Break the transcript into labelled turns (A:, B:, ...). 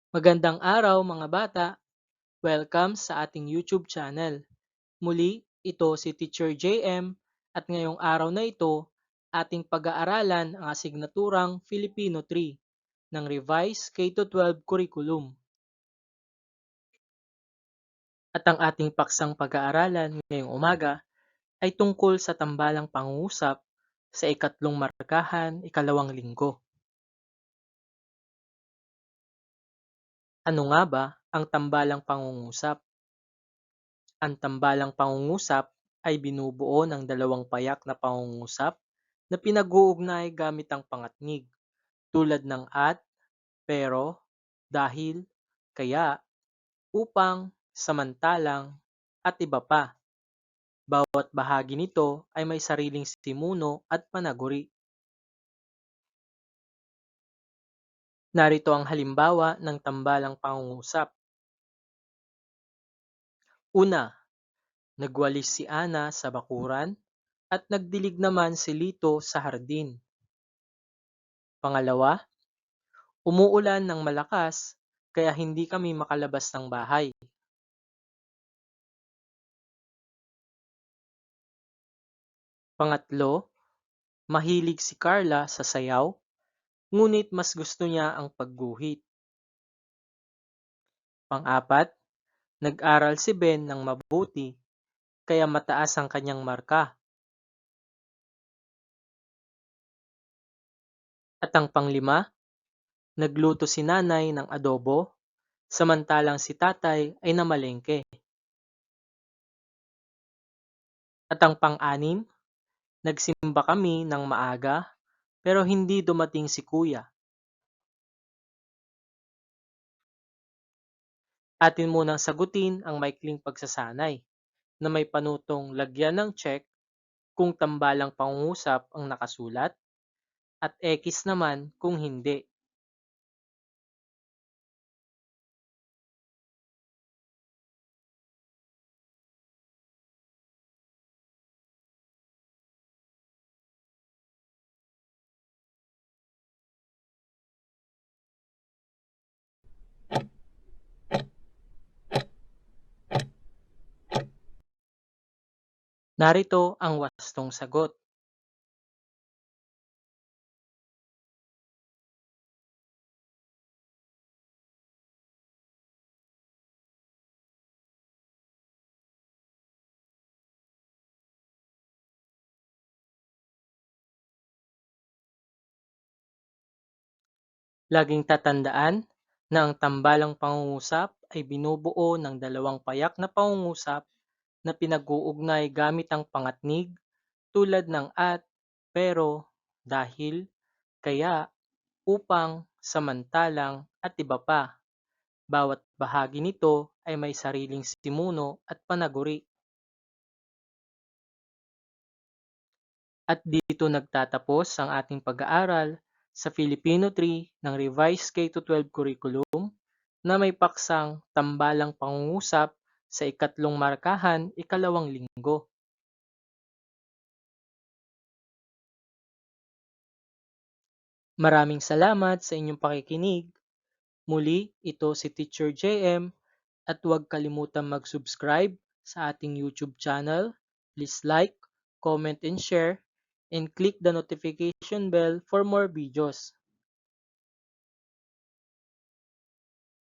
A: Magandang araw mga bata! Welcome sa ating YouTube channel. Muli, ito si Teacher JM at ngayong araw na ito, ating pag-aaralan ang asignaturang Filipino 3 ng Revised K-12 Curriculum. At ang ating paksang pag-aaralan ngayong umaga ay tungkol sa tambalang pangungusap sa ikatlong markahan, ikalawang linggo. Ano nga ba ang tambalang pangungusap? Ang tambalang pangungusap ay binubuo ng dalawang payak na pangungusap na pinag-uugnay gamit ang pangatnig, tulad ng at, pero, dahil, kaya, upang, samantalang, at iba pa. Bawat bahagi nito ay may sariling simuno at panaguri. Narito ang halimbawa ng tambalang pangungusap. Una, nagwalis si Ana sa bakuran at nagdilig naman si Lito sa hardin. Pangalawa, umuulan ng malakas kaya hindi kami makalabas ng bahay. Pangatlo, mahilig si Carla sa sayaw, ngunit mas gusto niya ang pagguhit. Pang-apat, nag-aral si Ben ng mabuti kaya mataas ang kanyang marka. At ang panglima, nagluto si nanay ng adobo samantalang si tatay ay namalengke. At ang pang-anim, nagsimba kami ng maaga pero hindi dumating si kuya. Atin munang sagutin ang maikling pagsasanay na may panutong lagyan ng check kung tambalang pangungusap ang nakasulat at X naman kung hindi. Narito ang wastong sagot. Laging tatandaan na ang tambalang pangungusap ay binubuo ng dalawang payak na pangungusap na pinag-uugnay gamit ang pangatnig tulad ng at, pero, dahil, kaya, upang, samantalang, at iba pa. Bawat bahagi nito ay may sariling simuno at panaguri. At dito nagtatapos ang ating pag-aaral sa Filipino 3 ng Revised K-12 Curriculum na may paksang tambalang pangungusap sa ikatlong markahan, ikalawang linggo. Maraming salamat sa inyong pakikinig. Muli, ito si Teacher JM at huwag kalimutang mag-subscribe sa ating YouTube channel. Please like, comment, and share, and click the notification bell for more videos.